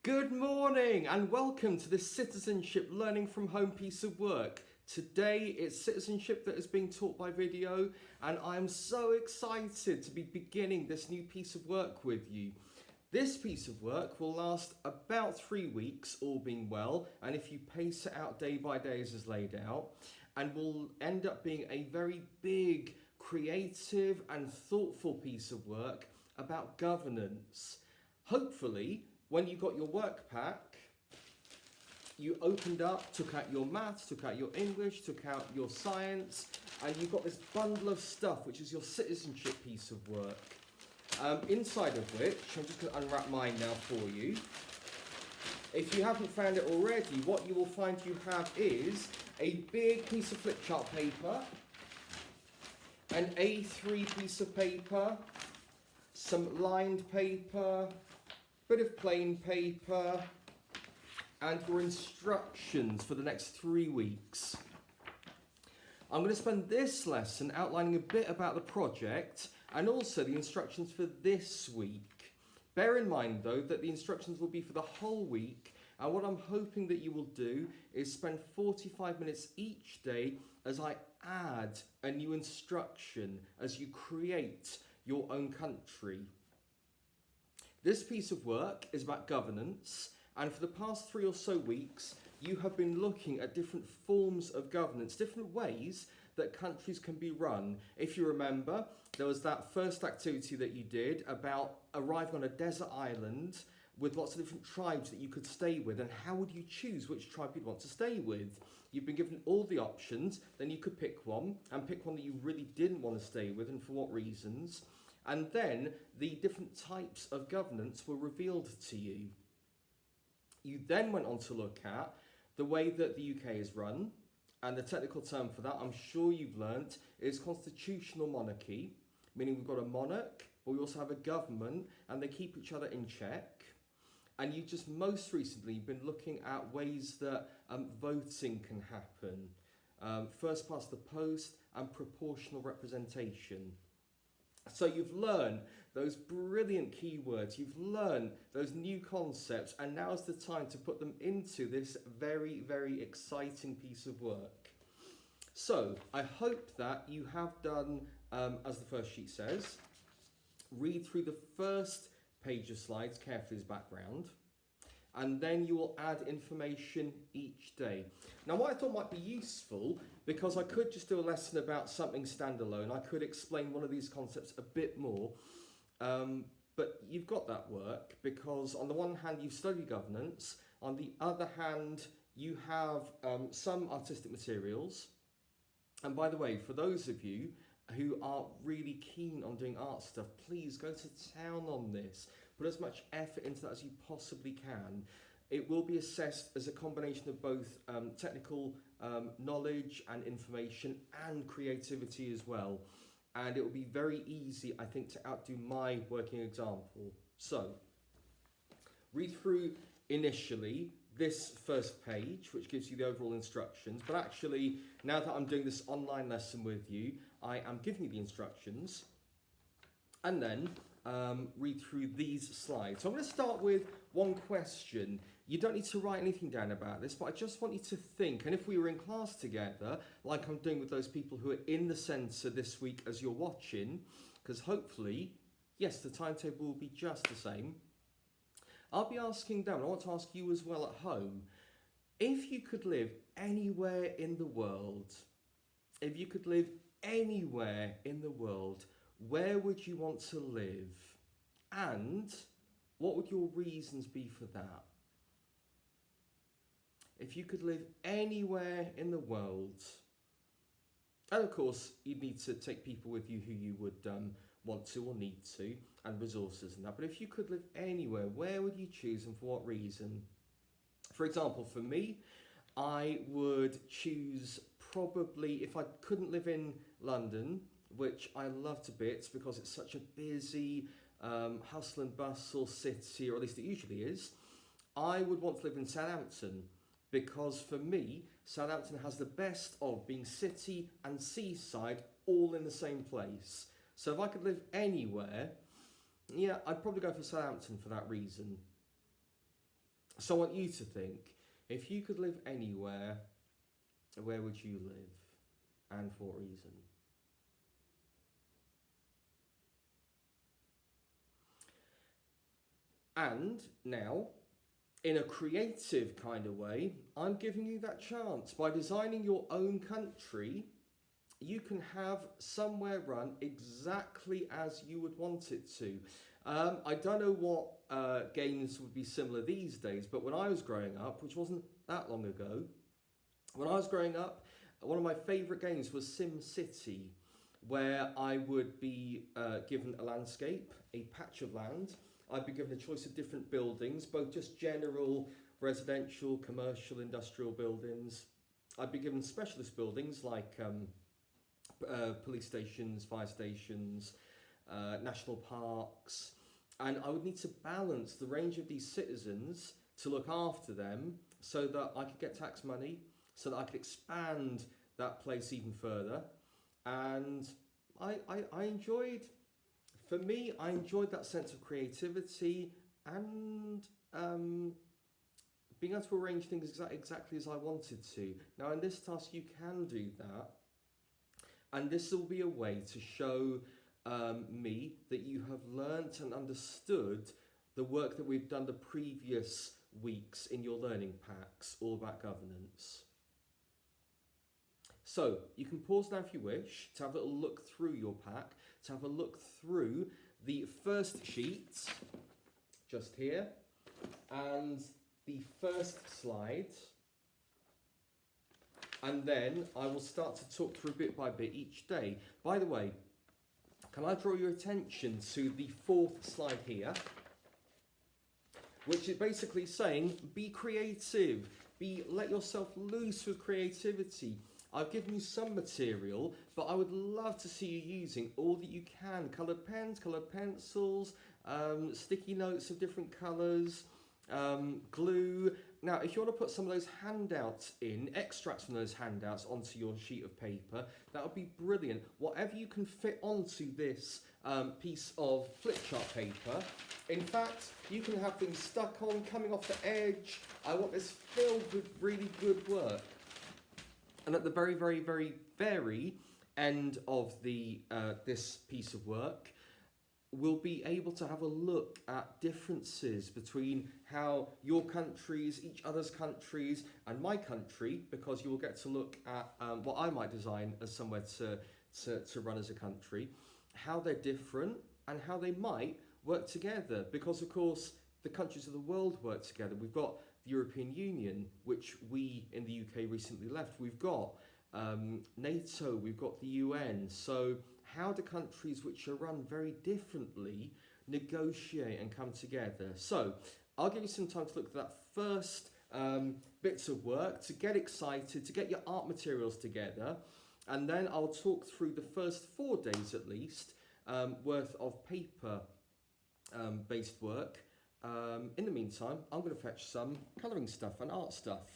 Good morning and welcome to this Citizenship Learning from Home piece of work. Today it's citizenship that is being taught by video and I'm so excited to be beginning this new piece of work with you. This piece of work will last about 3 weeks, all being well, and if you pace it out day by day as is laid out, and will end up being a very big, creative and thoughtful piece of work about governance. Hopefully, when you got your work pack, you opened up, took out your maths, took out your English, took out your science, and you've got this bundle of stuff, which is your citizenship piece of work. Inside of which, I'm just going to unwrap mine now for you. If you haven't found it already, what you will find you have is a big piece of flip chart paper, an A3 piece of paper, some lined paper, bit of plain paper, and your instructions for the next 3 weeks. I'm going to spend this lesson outlining a bit about the project and also the instructions for this week. Bear in mind though that the instructions will be for the whole week, and what I'm hoping that you will do is spend 45 minutes each day as I add a new instruction as you create your own country. This piece of work is about governance, and for the past 3 or so weeks, you have been looking at different forms of governance, different ways that countries can be run. If you remember, there was that first activity that you did about arriving on a desert island with lots of different tribes that you could stay with, and how would you choose which tribe you'd want to stay with? You've been given all the options, then you could pick one, and pick one that you really didn't want to stay with and for what reasons. And then the different types of governance were revealed to you. You then went on to look at the way that the UK is run, and the technical term for that, I'm sure you've learnt, is constitutional monarchy, meaning we've got a monarch, but we also have a government, and they keep each other in check. And you've just most recently been looking at ways that voting can happen, first past the post and proportional representation. So you've learned those brilliant keywords, you've learned those new concepts, and now's the time to put them into this very, very exciting piece of work. So I hope that you have done, as the first sheet says, read through the first page of slides carefully as background, and then you will add information each day. Now what I thought might be useful, because I could just do a lesson about something standalone, I could explain one of these concepts a bit more, but you've got that work because on the one hand you've studied governance, on the other hand you have some artistic materials. And by the way, for those of you who are really keen on doing art stuff, please go to town on this. Put as much effort into that as you possibly can. It will be assessed as a combination of both technical knowledge and information and creativity as well. And it will be very easy, I think, to outdo my working example. So, read through initially this first page, which gives you the overall instructions. But actually, now that I'm doing this online lesson with you, I am giving you the instructions. And then read through these slides. So I'm going to start with one question. You don't need to write anything down about this, but I just want you to think, and if we were in class together, like I'm doing with those people who are in the centre this week as you're watching, because hopefully, yes, the timetable will be just the same. I'll be asking them, and I want to ask you as well at home, if you could live anywhere in the world, if you could live anywhere in the world, where would you want to live? And what would your reasons be for that? If you could live anywhere in the world, and of course you'd need to take people with you who you would want to or need to, and resources and that, but if you could live anywhere, where would you choose and for what reason? For example, for me, I would choose probably, if I couldn't live in London, which I love to bits because it's such a busy hustle and bustle city, or at least it usually is, I would want to live in Southampton because for me, Southampton has the best of being city and seaside all in the same place. So if I could live anywhere, yeah, I'd probably go for Southampton for that reason. So I want you to think, if you could live anywhere, where would you live and for what reason? And now, in a creative kind of way, I'm giving you that chance. By designing your own country, you can have somewhere run exactly as you would want it to. I don't know what games would be similar these days, but when I was growing up, which wasn't that long ago, when I was growing up, one of my favourite games was Sim City, where I would be given a landscape, a patch of land. I'd be given a choice of different buildings, both just general residential, commercial, industrial buildings. I'd be given specialist buildings like police stations, fire stations, national parks, and I would need to balance the range of these citizens to look after them so that I could get tax money, so that I could expand that place even further. And I enjoyed, for me, I enjoyed that sense of creativity and being able to arrange things exactly as I wanted to. Now, in this task, you can do that. And this will be a way to show me that you have learnt and understood the work that we've done the previous weeks in your learning packs, all about governance. So you can pause now if you wish to have a little look through your pack, to have a look through the first sheet, just here, and the first slide. And then I will start to talk through bit by bit each day. By the way, can I draw your attention to the fourth slide here, which is basically saying, be creative, let yourself loose with creativity. I've given you some material, but I would love to see you using all that you can. Coloured pens, coloured pencils, sticky notes of different colours, glue. Now, if you want to put some of those handouts in, extracts from those handouts onto your sheet of paper, that would be brilliant. Whatever you can fit onto this piece of flip chart paper. In fact, you can have things stuck on, coming off the edge. I want this filled with really good work. And at the very, very, very, very end of the this piece of work, we'll be able to have a look at differences between how your countries, each other's countries, and my country, because you will get to look at what I might design as somewhere to run as a country, how they're different and how they might work together. Because, of course, the countries of the world work together. We've got the European Union, which we in the UK recently left. We've got NATO, we've got the UN. So how do countries which are run very differently negotiate and come together? So I'll give you some time to look at that first bits of work, to get excited, to get your art materials together, and then I'll talk through the first 4 days at least worth of paper based work. In the meantime, I'm going to fetch some colouring stuff and art stuff.